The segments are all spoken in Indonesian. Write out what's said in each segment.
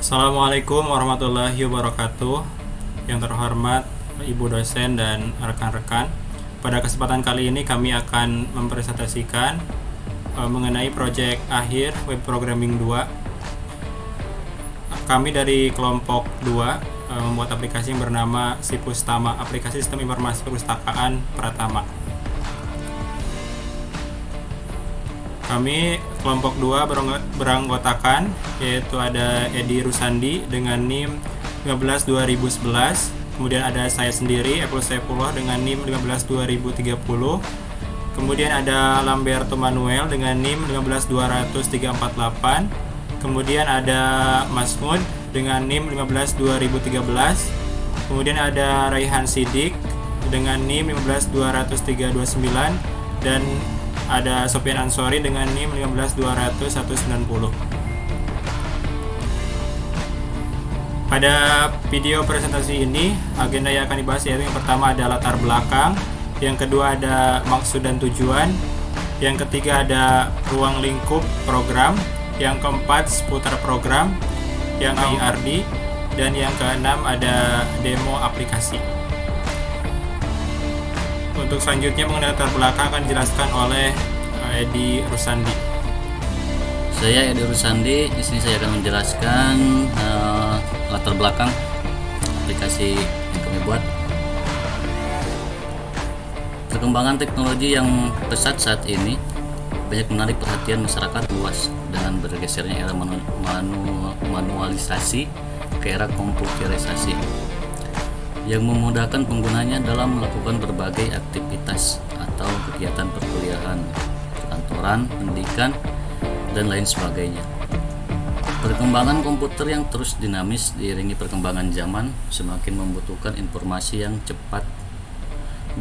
Assalamualaikum warahmatullahi wabarakatuh. Yang terhormat Ibu dosen dan rekan-rekan, pada kesempatan kali ini kami akan mempresentasikan mengenai proyek akhir web programming 2. Kami dari kelompok 2 membuat aplikasi yang bernama Sipustama, aplikasi sistem informasi perpustakaan Pratama. Kami kelompok 2 beranggotakan, yaitu ada Edi Rusandi dengan NIM 15.2011, kemudian ada saya sendiri, Epul Saifullah dengan NIM 15.2030, kemudian ada Lamberto Manuel dengan NIM 15.200.348, kemudian ada Masmud dengan NIM 15.2013, kemudian ada Raihan Sidik dengan NIM 15.200.329, dan ada Sofian Ansori dengan NIM 15.200.190. Pada video presentasi ini, agenda yang akan dibahas yaitu yang pertama ada latar belakang, yang kedua ada maksud dan tujuan, yang ketiga ada ruang lingkup program, yang keempat seputar program, yang IRD, dan yang keenam ada demo aplikasi. Untuk selanjutnya mengenai latar belakang akan dijelaskan oleh Edi Rusandi. Saya Edi Rusandi, di sini saya akan menjelaskan latar belakang aplikasi yang kami buat. Perkembangan teknologi yang pesat saat ini banyak menarik perhatian masyarakat luas dengan bergesernya era manualisasi ke era komputerisasi yang memudahkan penggunanya dalam melakukan berbagai aktivitas atau kegiatan perkuliahan, perkantoran, pendidikan, dan lain sebagainya. Perkembangan komputer yang terus dinamis diiringi perkembangan zaman semakin membutuhkan informasi yang cepat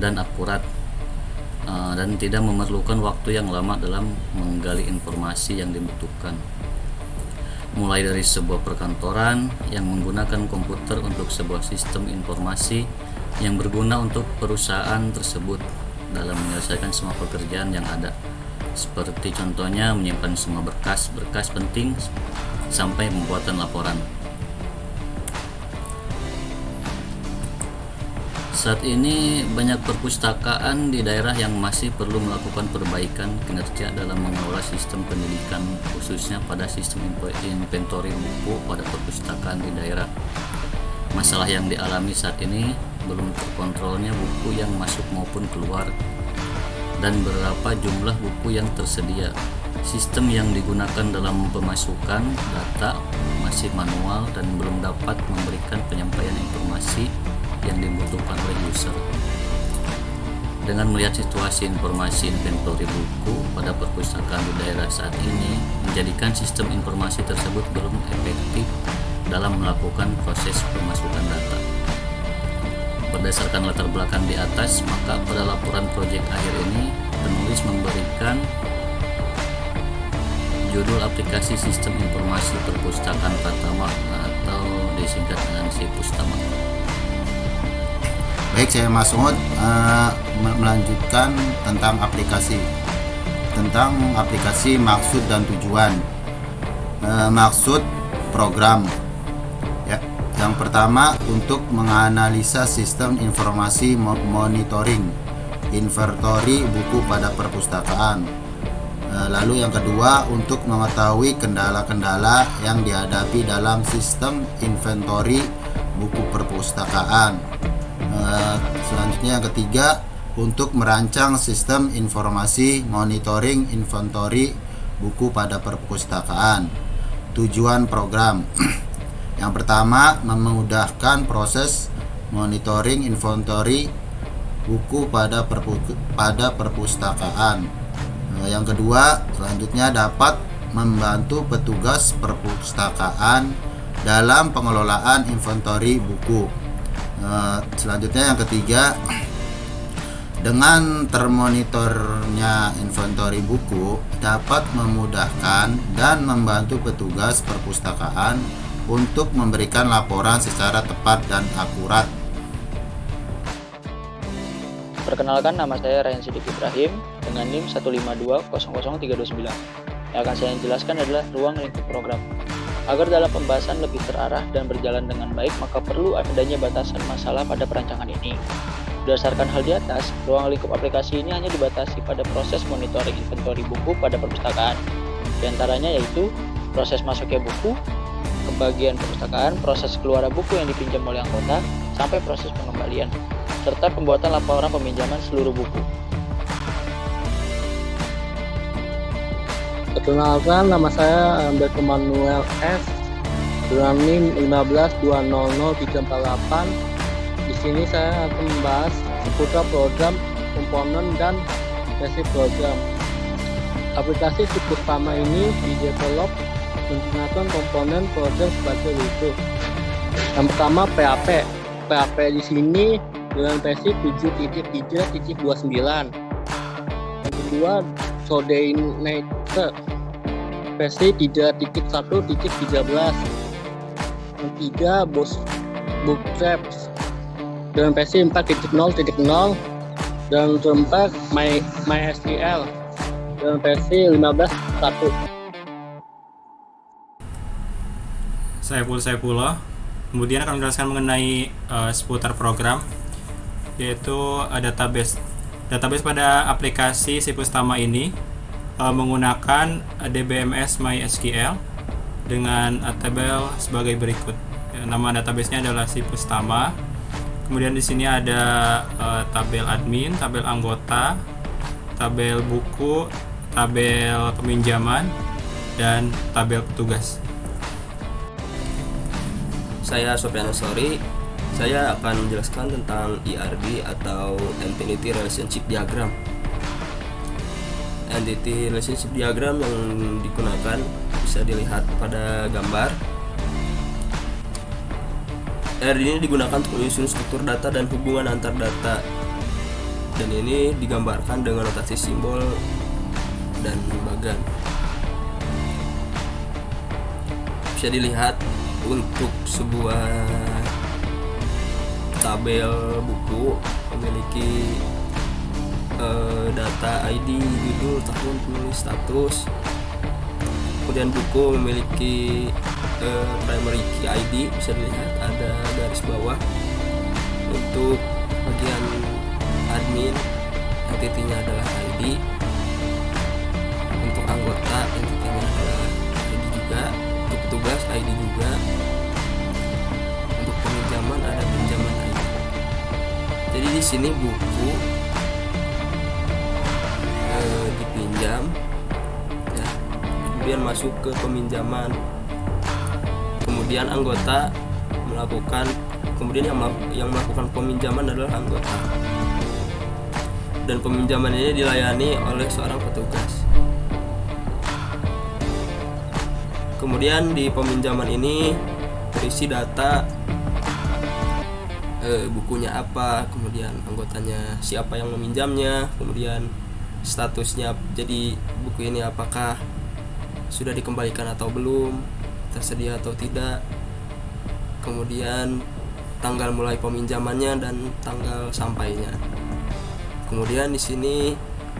dan akurat dan tidak memerlukan waktu yang lama dalam menggali informasi yang dibutuhkan. Mulai dari sebuah perkantoran yang menggunakan komputer untuk sebuah sistem informasi yang berguna untuk perusahaan tersebut dalam menyelesaikan semua pekerjaan yang ada, seperti contohnya menyimpan semua berkas-berkas penting sampai pembuatan laporan. Saat ini banyak perpustakaan di daerah yang masih perlu melakukan perbaikan kinerja dalam mengelola sistem pendidikan, khususnya pada sistem inventory buku pada perpustakaan di daerah. Masalah yang dialami saat ini belum terkontrolnya buku yang masuk maupun keluar, dan berapa jumlah buku yang tersedia. Sistem yang digunakan dalam pemasukan data masih manual dan belum dapat memberikan penyampaian informasi yang dibutuhkan oleh user. Dengan melihat situasi informasi inventory buku pada perpustakaan di daerah saat ini menjadikan sistem informasi tersebut belum efektif dalam melakukan proses pemasukan data. Berdasarkan latar belakang di atas, maka pada laporan proyek akhir ini penulis memberikan judul aplikasi sistem informasi perpustakaan Pratama atau disingkat dengan Sipustama. Baik, saya Masmud melanjutkan tentang aplikasi maksud dan tujuan. Maksud program. Ya, yang pertama untuk menganalisa sistem informasi monitoring inventory buku pada perpustakaan. Lalu yang kedua untuk mengetahui kendala-kendala yang dihadapi dalam sistem inventory buku perpustakaan. Selanjutnya yang ketiga untuk merancang sistem informasi monitoring inventory buku pada perpustakaan. Tujuan program yang pertama memudahkan proses monitoring inventory buku pada perpustakaan. Yang kedua selanjutnya dapat membantu petugas perpustakaan dalam pengelolaan inventory buku. Selanjutnya yang ketiga, dengan termonitornya inventory buku dapat memudahkan dan membantu petugas perpustakaan untuk memberikan laporan secara tepat dan akurat. Perkenalkan, nama saya Raihan Sidik Ibrahim dengan NIM 152000329. Yang akan saya jelaskan adalah ruang lingkup program. Agar dalam pembahasan lebih terarah dan berjalan dengan baik, maka perlu adanya batasan masalah pada perancangan ini. Berdasarkan hal di atas, ruang lingkup aplikasi ini hanya dibatasi pada proses monitoring inventory buku pada perpustakaan. Di antaranya yaitu proses masuknya buku, pembagian perpustakaan, proses keluar buku yang dipinjam oleh anggota, sampai proses pengembalian, serta pembuatan laporan peminjaman seluruh buku. Perkenalkan, nama saya Humberto Manuel S. dengan NIM 152000348. Di sini saya akan membahas seputar program, komponen, dan basic program. Aplikasi Sipustama ini didevelop menggunakan komponen program sebagai berikut. Yang pertama PHP. PHP di sini dengan versi 7.3.29. Yang kedua Coordinator versi 3.1.13. Yang ketiga Bootstraps dengan versi 4.0.0. Dan keempat MySQL dengan versi 15.1. Saya Pullo. Kemudian akan menjelaskan mengenai seputar program, yaitu database. Database pada aplikasi Sipustama ini menggunakan DBMS MySQL dengan tabel sebagai berikut. Nama databasenya adalah Sipustama. Kemudian di sini ada tabel admin, tabel anggota, tabel buku, tabel peminjaman, dan tabel petugas. Saya Sofyan Ansori. Saya akan menjelaskan tentang ERD atau Entity Relationship Diagram. Entity Relationship Diagram yang digunakan bisa dilihat pada gambar. ERD ini digunakan untuk menyusun struktur data dan hubungan antar data. Dan ini digambarkan dengan notasi simbol dan bagan. Bisa dilihat untuk sebuah tabel buku memiliki data ID, judul, tahun, penulis, status. Kemudian buku memiliki primary key ID, bisa dilihat ada garis bawah. Untuk bagian admin, entity-nya adalah ID. Untuk anggota, entity-nya adalah ID juga. Untuk petugas, ID juga. Untuk peminjaman ada pinjaman ID. Jadi di sini buku dipinjam, ya, kemudian masuk ke peminjaman, kemudian anggota melakukan, kemudian yang melakukan peminjaman adalah anggota, dan peminjaman ini dilayani oleh seorang petugas. Kemudian di peminjaman ini berisi data bukunya apa, kemudian anggotanya siapa yang meminjamnya, kemudian statusnya, jadi buku ini apakah sudah dikembalikan atau belum, tersedia atau tidak, kemudian tanggal mulai peminjamannya dan tanggal sampainya. Kemudian di sini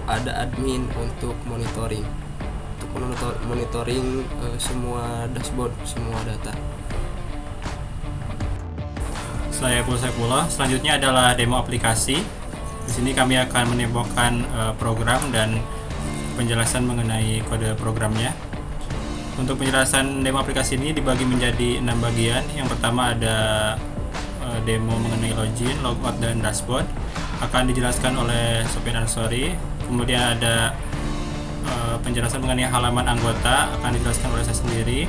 ada admin untuk monitoring, monitoring semua dashboard, semua data. Saya Pullo. Selanjutnya adalah demo aplikasi. Di sini kami akan menemukan program dan penjelasan mengenai kode programnya. Untuk penjelasan demo aplikasi ini dibagi menjadi 6 bagian. Yang pertama ada demo mengenai login, logout, dan dashboard. Akan dijelaskan oleh Sofyan Ansori. Kemudian ada penjelasan mengenai halaman anggota, akan dijelaskan oleh saya sendiri.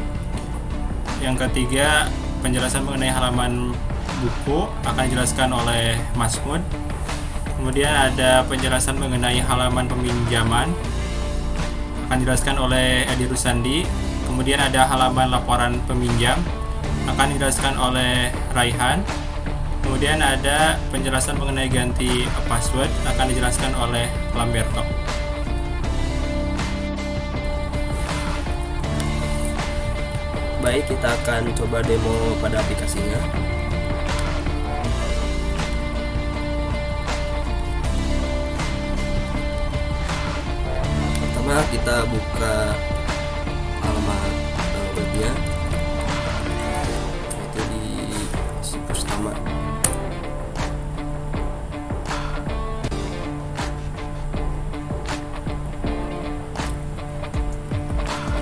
Yang ketiga, penjelasan mengenai halaman buku akan dijelaskan oleh Mas Mud. Kemudian ada penjelasan mengenai halaman peminjaman, akan dijelaskan oleh Edi Rusandi. Kemudian ada halaman laporan peminjam, akan dijelaskan oleh Raihan. Kemudian ada penjelasan mengenai ganti password, akan dijelaskan oleh Lamberto. Baik, kita akan coba demo pada aplikasinya. Pertama kita buka alamat webnya.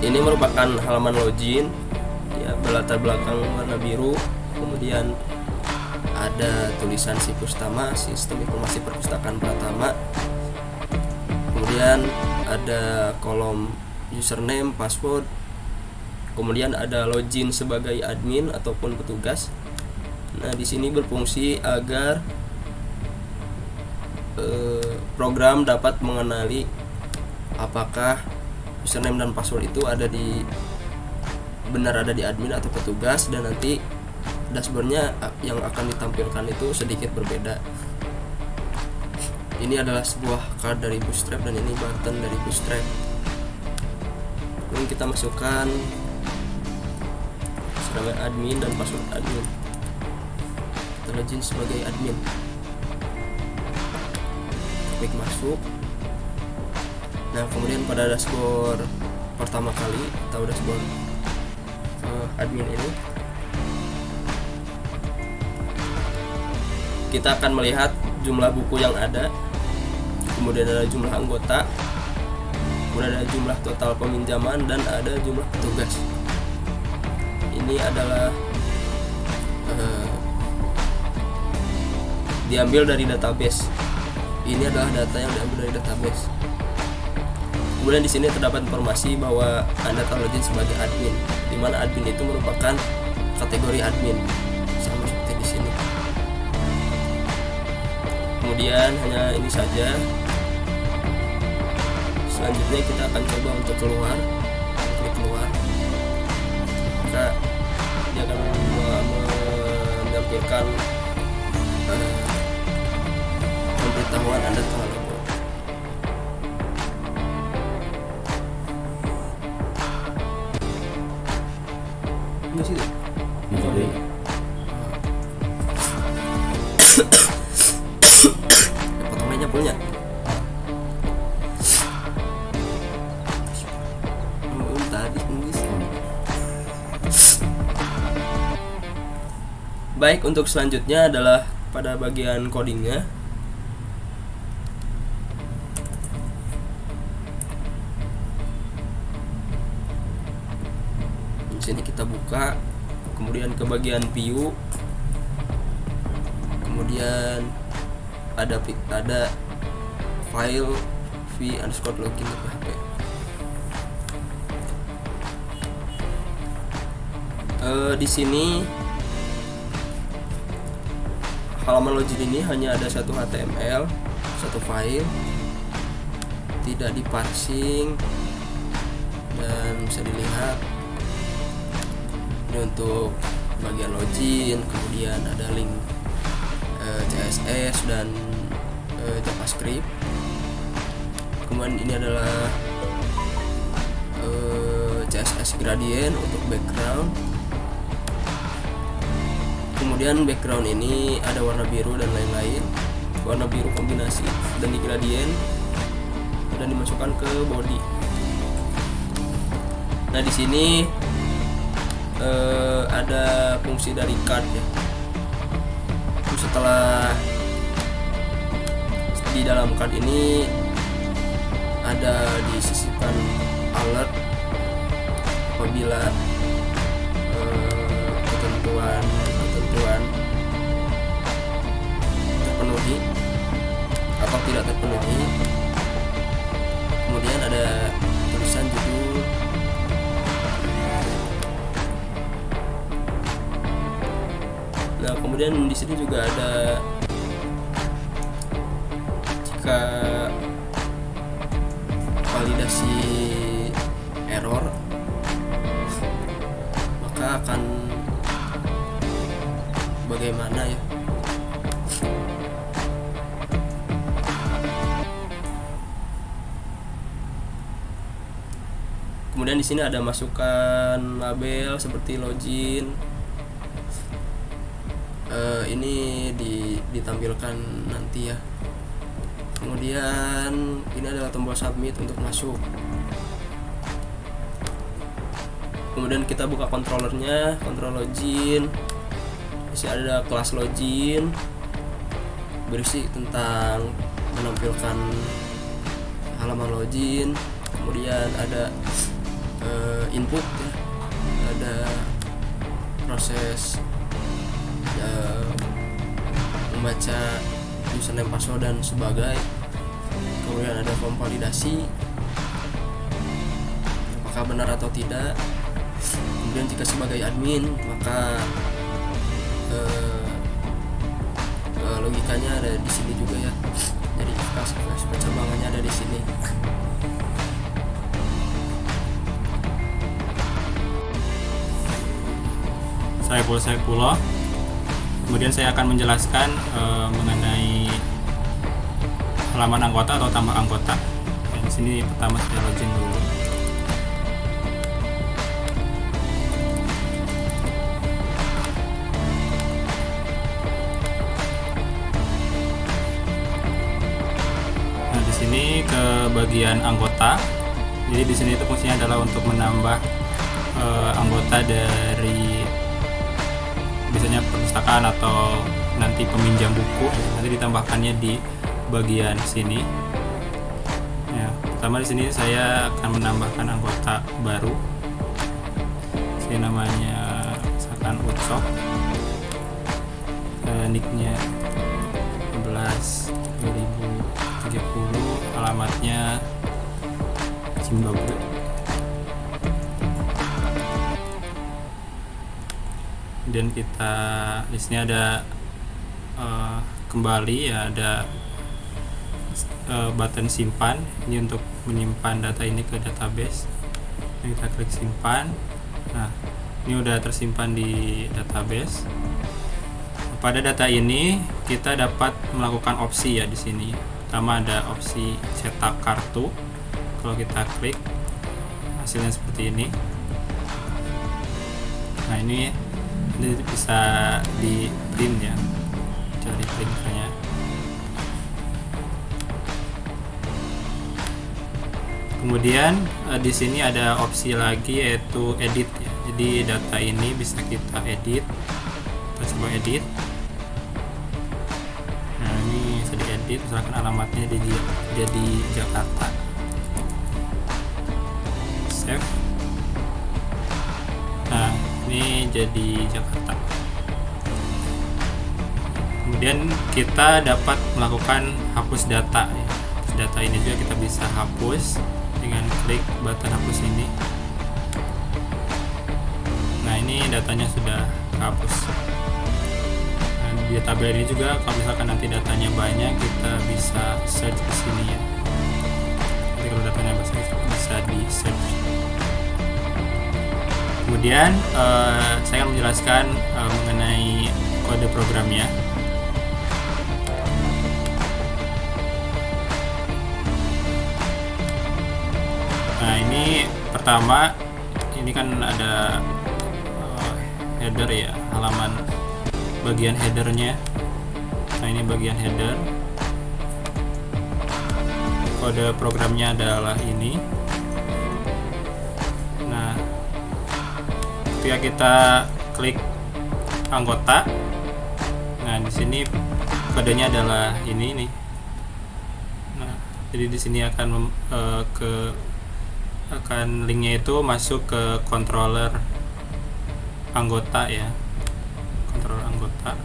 Ini merupakan halaman login ya, berlatar belakang warna biru, kemudian ada tulisan situs utama Sistem Informasi Perpustakaan Pratama, kemudian ada kolom username, password, kemudian ada login sebagai admin ataupun petugas. Nah, di sini berfungsi agar program dapat mengenali apakah username dan password itu benar ada di admin atau petugas, dan nanti dashboardnya yang akan ditampilkan itu sedikit berbeda. Ini adalah sebuah card dari Bootstrap dan ini button dari Bootstrap. Kemudian kita masukkan username admin dan password admin. Kita login sebagai admin. Klik masuk. Nah, kemudian pada dashboard pertama kali atau dashboard admin ini, kita akan melihat jumlah buku yang ada, kemudian ada jumlah anggota, kemudian ada jumlah total peminjaman, dan ada jumlah petugas. Ini adalah diambil dari database. Ini adalah data yang diambil dari database. Kemudian di sini terdapat informasi bahwa Anda telah login sebagai admin, di mana admin itu merupakan kategori admin, sama seperti di sini. Kemudian hanya ini saja. Selanjutnya kita akan coba untuk keluar, klik keluar. Maka dia akan menampilkan pemberitahuan Anda telah login. Enggak sih. Potong aja punya. Baik, untuk selanjutnya adalah pada bagian codingnya. Di sini kita buka, kemudian ke bagian view, kemudian ada file v_login php. Di sini halaman login ini hanya ada satu HTML, satu file, tidak diparsing, dan bisa dilihat ini untuk bagian login. Kemudian ada link CSS dan JavaScript. Kemudian ini adalah CSS gradient untuk background. Kemudian background ini ada warna biru dan lain-lain. Warna biru kombinasi dan di gradient dan dimasukkan ke body. Nah, di sini ada fungsi dari card ya. Setelah di dalam card ini ada disisipkan alert apabila ketentuan terpenuhi atau tidak terpenuhi. Kemudian ada tulisan judul, nah kemudian di sini juga ada jika validasi error maka akan bagaimana ya. Kemudian di sini ada masukan label seperti login. Ini ditampilkan nanti ya. Kemudian ini adalah tombol submit untuk masuk. Kemudian kita buka controllernya, control login. Di ada kelas login, berisi tentang menampilkan halaman login. Kemudian ada input ya, ada proses membaca username, password dan sebagai. Kemudian ada form validasi apakah benar atau tidak. Kemudian jika sebagai admin maka logikanya ada di sini juga ya. Jadi kelas percabangannya ada di sini. Saya Saifullah. Kemudian saya akan menjelaskan mengenai halaman anggota atau tambah anggota. Di sini pertama saya login dulu. Nah, di sini ke bagian anggota. Jadi di sini itu fungsinya adalah untuk menambah anggota dari biasanya perpustakaan atau nanti peminjam buku, nanti ditambahkannya di bagian sini. Ya, pertama di sini saya akan menambahkan anggota baru. Ini namanya misalkan Utsok. Nicknya 11 2030, alamatnya Zimbabwe. Dan kita di sini ada kembali ya, ada button simpan ini untuk menyimpan data ini ke database. Kita klik simpan. Nah, ini udah tersimpan di database. Pada data ini kita dapat melakukan opsi ya di sini. Pertama ada opsi cetak kartu. Kalau kita klik hasilnya seperti ini. Nah, ini bisa di print ya, cari printernya. Kemudian di sini ada opsi lagi yaitu edit ya. Jadi data ini bisa kita edit. Kita coba edit. Nah, ini bisa diedit, misalkan alamatnya jadi Jakarta. Save. Nah, ini jadi Jakarta. Kemudian kita dapat melakukan hapus data ya. Data ini juga kita bisa hapus dengan klik button hapus ini. Nah, ini datanya sudah hapus. Nah, di tabel ini juga kalau misalkan nanti datanya banyak, kita bisa search di sini ya. Nanti kalau datanya banyak bisa di search. Kemudian saya akan menjelaskan mengenai kode programnya. Nah, ini pertama, ini kan ada header ya, halaman bagian headernya. Nah, ini bagian header. Kode programnya adalah ini. Nah, ketika kita klik anggota, nah di sini kodenya adalah ini nih. Nah, jadi di sini akan linknya itu masuk ke controller anggota ya, controller anggota.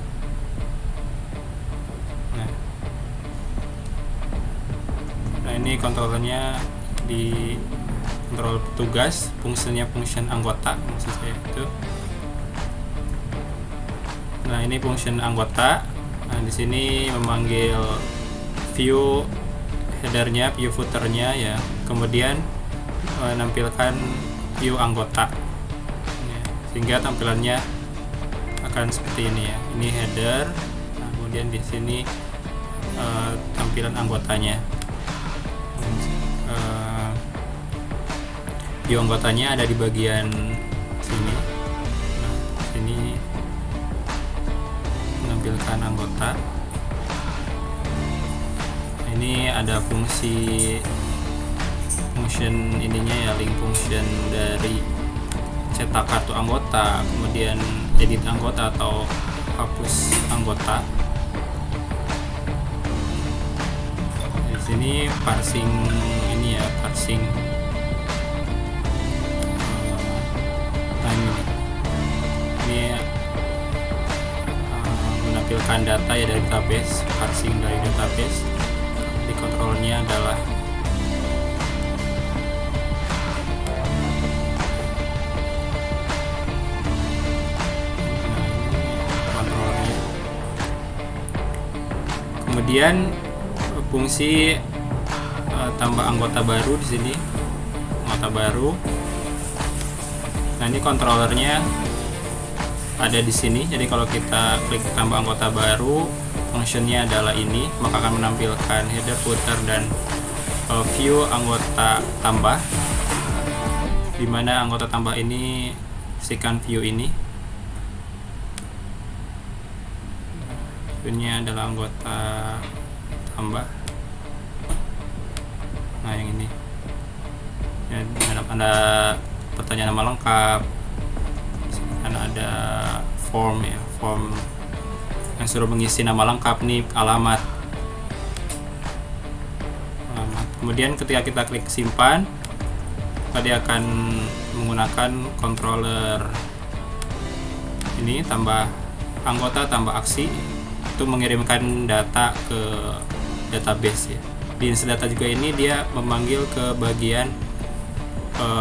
Nah, ini kontrolernya di kontrol petugas, fungsinya function anggota maksud saya itu. Nah, ini function anggota. Nah, di sini memanggil view headernya, view footernya ya, kemudian menampilkan view anggota ya, sehingga tampilannya akan seperti ini ya. Ini header, nah, kemudian di sini tampilan anggotanya. View anggotanya ada di bagian sini. Nah, sini menampilkan anggota. Nah, ini ada function ininya ya, link function dari cetak kartu anggota, kemudian edit anggota atau hapus anggota. Di sini parsing ini ya, parsing menampilkan data ya dari database, parsing dari database. Di kontrolnya adalah kontrolnya. Kemudian fungsi tambah anggota baru di sini, anggota baru. Nah, ini kontrolernya ada di sini. Jadi kalau kita klik tambah anggota baru, fungsinya adalah ini, maka akan menampilkan header, footer, dan view anggota tambah, di mana anggota tambah ini sikan view ini. Viewnya adalah anggota tambah. Nah, yang ini ya, ada pertanyaan nama lengkap, kan ada form ya, form yang suruh mengisi nama lengkap nih, alamat. Kemudian ketika kita klik simpan, tadi akan menggunakan controller ini, tambah anggota tambah aksi, itu mengirimkan data ke database ya. Di insert data juga ini dia memanggil ke bagian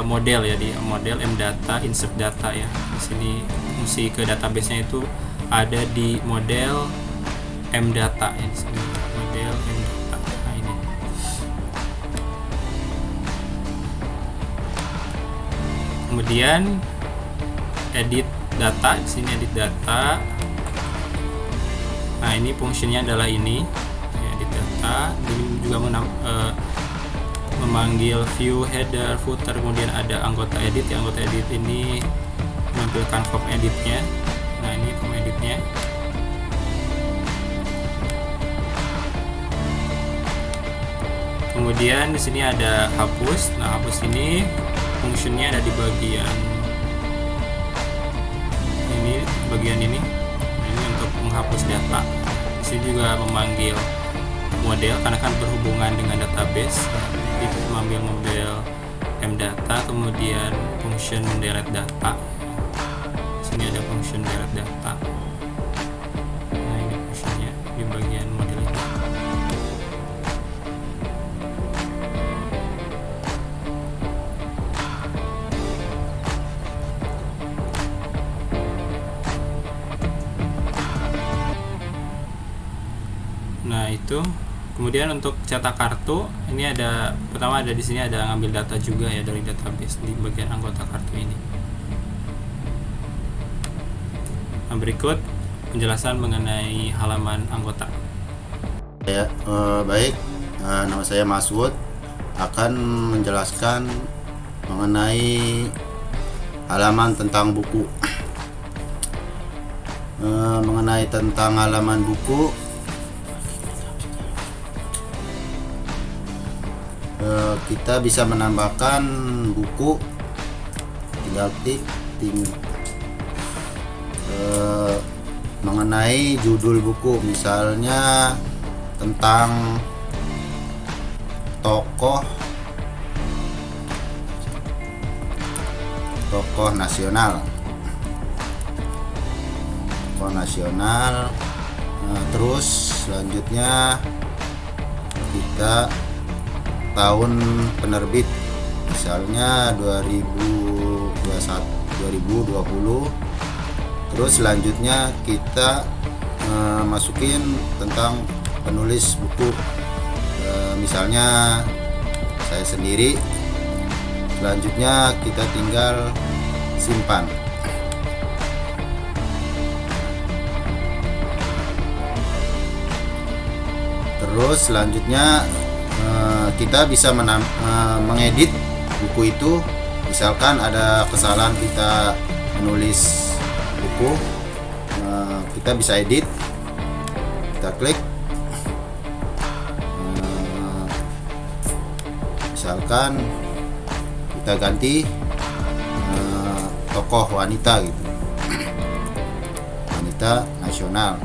model ya, di model mdata, insert data ya. Di sini fungsi ke database-nya itu ada di model mdata ya, di sini model mdata. Nah, ini. Kemudian edit data, di sini edit data. Nah, ini fungsinya adalah ini, ya, edit data. Ini juga memanggil view, header, footer, kemudian ada anggota edit. Ya, anggota edit ini menampilkan form editnya. Nah, ini form editnya. Kemudian di sini ada hapus. Nah, hapus ini fungsinya ada di bagian ini, bagian ini. Nah, ini untuk menghapus data. Di sini juga memanggil model karena kan berhubungan dengan database. Itu mengambil model mdata, kemudian function delete data. Di sini ada function delete data. Nah, ini fungsinya di bagian model ini. Nah, itu. Kemudian untuk cetak kartu, ini ada pertama ada di sini ada ngambil data juga ya dari database di bagian anggota kartu ini. Nah, berikut penjelasan mengenai halaman anggota. Ya, baik. Nama saya Maswood, akan menjelaskan mengenai halaman tentang buku. Mengenai tentang halaman buku, kita bisa menambahkan buku, tinggal klik mengenai judul buku, misalnya tentang tokoh nasional. Terus selanjutnya kita tahun penerbit, misalnya 2020. Terus selanjutnya kita masukin tentang penulis buku, misalnya saya sendiri. Selanjutnya kita tinggal simpan. Terus selanjutnya kita bisa mengedit buku itu. Misalkan ada kesalahan kita menulis buku, kita bisa edit, kita klik, misalkan kita ganti tokoh wanita gitu, wanita nasional.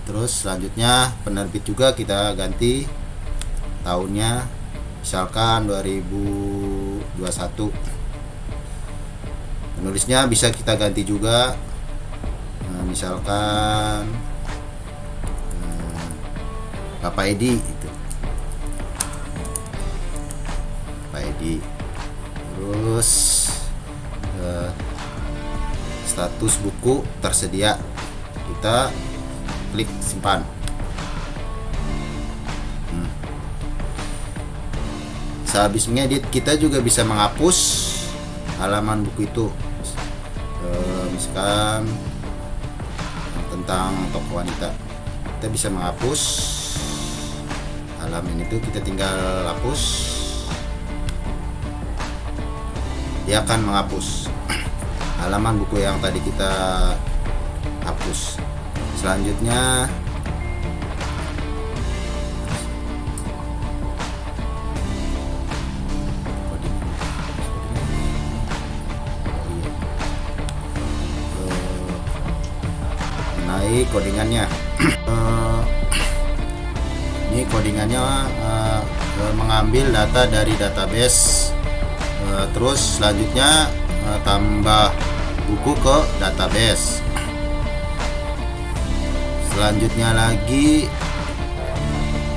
Terus selanjutnya penerbit juga kita ganti tahunnya, misalkan 2021. Penulisnya bisa kita ganti juga, misalkan Bapak Edi itu, Bapak Edi. Terus status buku tersedia, kita klik simpan. Sehabis mengedit, kita juga bisa menghapus halaman buku itu. Misalkan tentang tokoh wanita, kita bisa menghapus halaman itu, kita tinggal hapus, dia akan menghapus halaman buku yang tadi kita hapus. Selanjutnya codingannya. Ini codingannya mengambil data dari database, terus selanjutnya tambah buku ke database. Selanjutnya lagi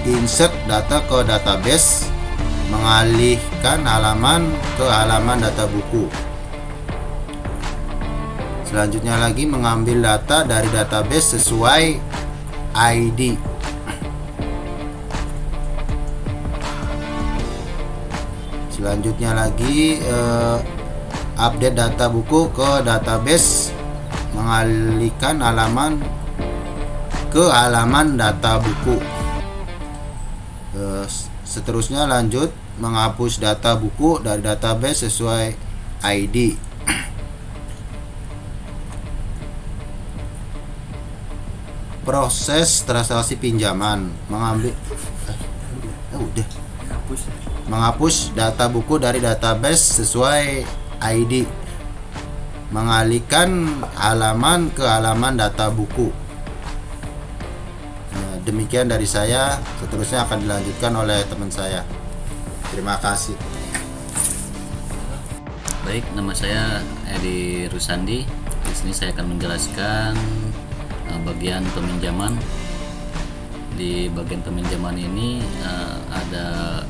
insert data ke database, mengalihkan halaman ke halaman data buku. Selanjutnya lagi mengambil data dari database sesuai ID. Selanjutnya lagi update data buku ke database, mengalihkan halaman ke halaman data buku. Seterusnya lanjut menghapus data buku dari database sesuai ID. Proses transaksi pinjaman, menghapus data buku dari database sesuai ID, mengalihkan halaman ke halaman data buku. Demikian dari saya, seterusnya akan dilanjutkan oleh teman saya. Terima kasih. Baik, nama saya Edi Rusandi. Di sini saya akan menjelaskan bagian peminjaman. Di bagian peminjaman ini ada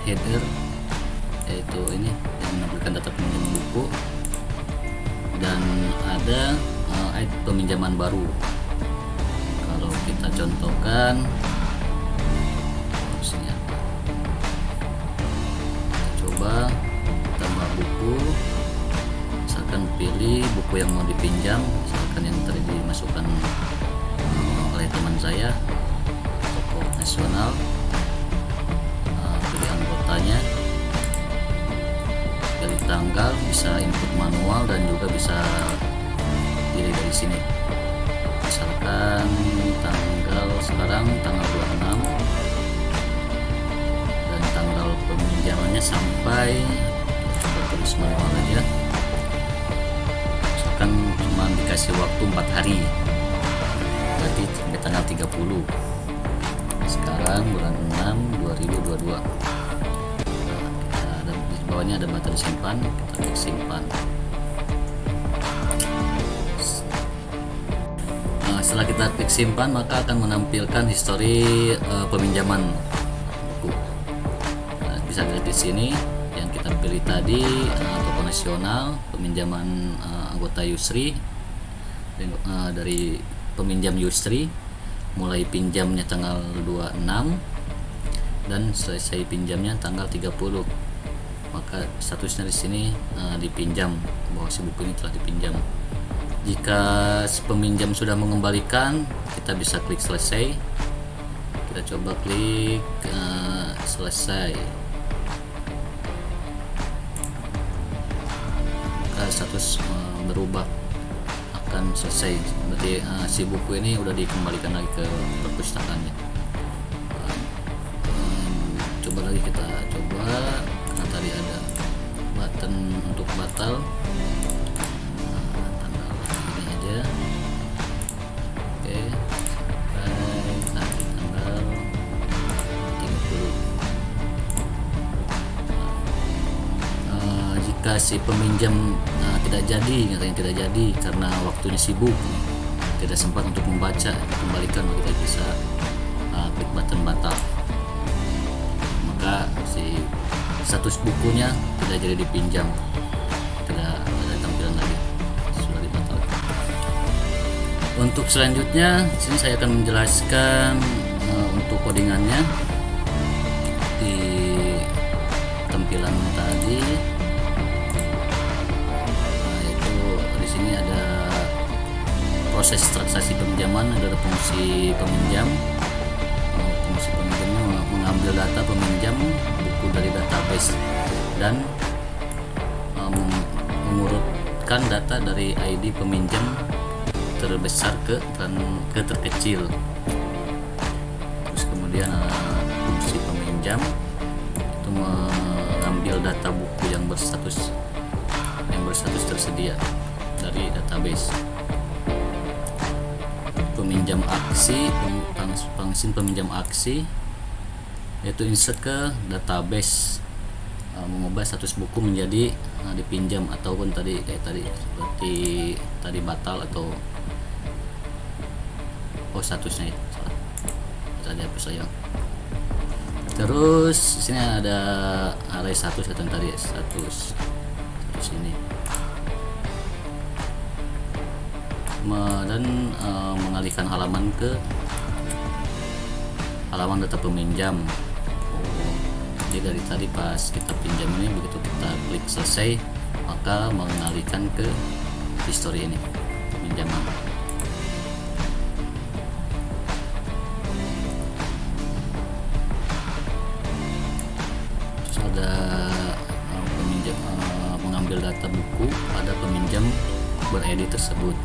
header, yaitu ini yang menampilkan data peminjaman buku, dan ada ID peminjaman baru. Kalau kita contohkan, kita coba tambah buku, misalkan pilih buku yang mau dipinjam, misalkan yang tadi dimasukkan oleh teman saya, tokoh nasional. Pilih anggotanya, pilih tanggal, bisa input manual dan juga bisa pilih dari sini. Misalkan tanggal sekarang tanggal 26 dan tanggal peminjamannya sampai, coba tulis manual aja, misalkan cuma dikasih waktu 4 hari, berarti sampai tanggal 30. Sekarang bulan 6 2022. Ada di bawahnya ada button simpan, kita klik simpan. Setelah kita klik simpan, maka akan menampilkan histori peminjaman buku. Bisa dilihat di sini yang kita pilih tadi, tokoh nasional, peminjaman anggota Yusri, dari peminjam Yusri, mulai pinjamnya tanggal 26 dan selesai pinjamnya tanggal 30. Maka statusnya di sini dipinjam, bahwa si buku ini telah dipinjam. Jika si peminjam sudah mengembalikan, kita bisa klik selesai. Kita coba klik selesai. Maka status berubah, akan selesai. Berarti si buku ini udah dikembalikan lagi ke perpustakaannya. Coba lagi kita coba, karena tadi ada button untuk batal. Oke, nanti tanggal 30 jika si peminjam tidak jadi, katanya tidak jadi karena waktunya sibuk, tidak sempat untuk membaca, dikembalikan, kita bisa klik button batal. Maka si status bukunya tidak jadi dipinjam, tidak ada tampilan lagi, sudah dibatalkan. Untuk selanjutnya, sini saya akan menjelaskan untuk codingannya di tampilan tadi. Nah, itu di sini ada proses transaksi peminjaman, ada fungsi peminjam. Fungsi peminjamnya mengambil data peminjam buku dari database dan mengurutkan data dari ID peminjam terbesar ke terkecil. Terus kemudian fungsi peminjam itu mengambil data buku yang berstatus tersedia dari database. Peminjam aksi, fungsi peminjam aksi yaitu insert ke database, mengubah status buku menjadi dipinjam ataupun tadi seperti tadi batal atau statusnya itu tadi apa saya. Terus di sini ada array status atau tadi status ini dan mengalihkan halaman ke halaman data peminjam. Jadi dari tadi pas kita pinjam ini, begitu kita klik selesai maka mengalihkan ke history ini pinjaman. Terus ada peminjam mengambil data buku pada peminjam ber-ID tersebut,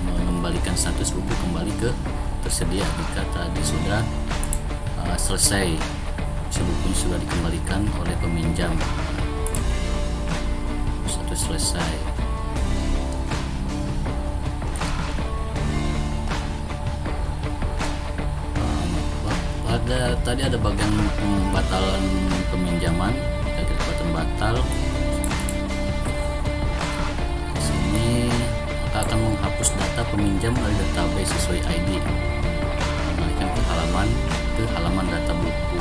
mengembalikan status buku kembali ke tersedia jika tadi sudah selesai, bukunya sudah dikembalikan oleh peminjam, status selesai. Tadi ada bagian pembatalan peminjaman, kita klik button batal. Di sini maka akan menghapus data peminjam dari database sesuai ID, mengalihkan ke halaman data buku.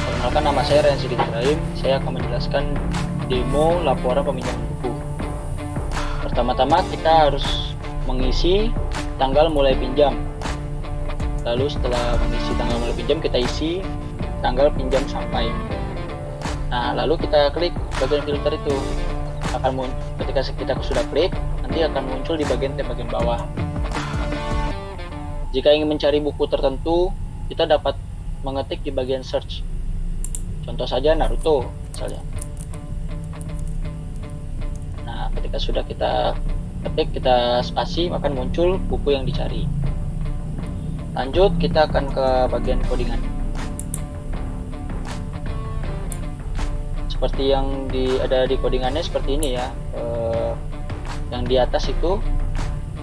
Perkenalkan, nama saya Renzi Ibrahim. Saya akan menjelaskan demo laporan peminjaman buku. Pertama-tama kita harus mengisi tanggal mulai pinjam. Lalu setelah mengisi tanggal mulai pinjam, kita isi tanggal pinjam sampai. Nah, lalu kita klik bagian filter itu. Ketika kita sudah klik, nanti akan muncul di bagian bawah. Jika ingin mencari buku tertentu, kita dapat mengetik di bagian search. Contoh saja Naruto misalnya. Nah, ketika sudah kita ketik, kita spasi, maka muncul buku yang dicari. Lanjut, kita akan ke bagian codingan. Seperti yang ada di codingannya seperti ini ya. Yang di atas itu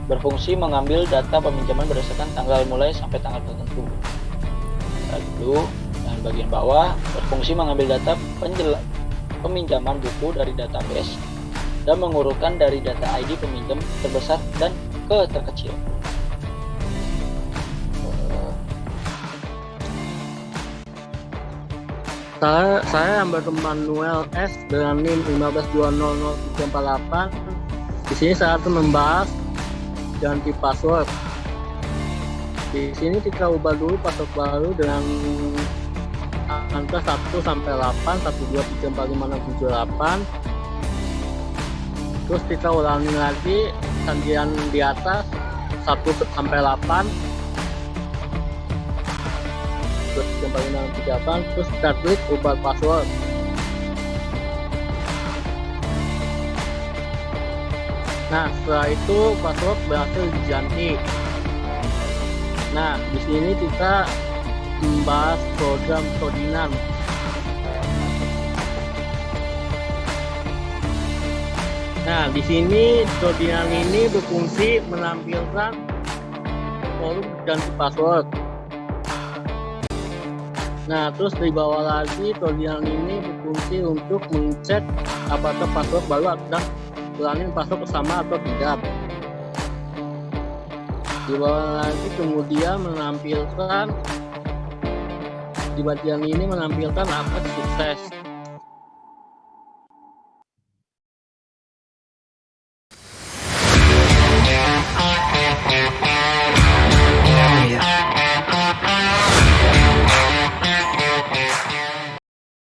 berfungsi mengambil data peminjaman berdasarkan tanggal mulai sampai tanggal tertentu. Lalu yang bagian bawah berfungsi mengambil data peminjaman buku dari database dan mengurutkan dari data ID peminjam terbesar dan ke terkecil. Saya yang Manuel S dengan NIM 1520048. Di sini saya akan membahas ganti password. Di sini kita ubah dulu password baru dengan angka 1 sampai 8, 123456778. Terus kita ulangi lagi sandian di atas 1 sampai 8. 23568, terus kita klik ubah password. Nah, setelah itu password berhasil diganti. Nah, di sini kita membahas program codingan. Nah, di sini codingan ini berfungsi menampilkan lalu ganti password. Nah, terus di bawah lagi tutorial ini berfungsi untuk mengecek apakah password baru dan ulangi password sama atau tidak. Di bawah lagi kemudian menampilkan, di bagian ini menampilkan apa sukses.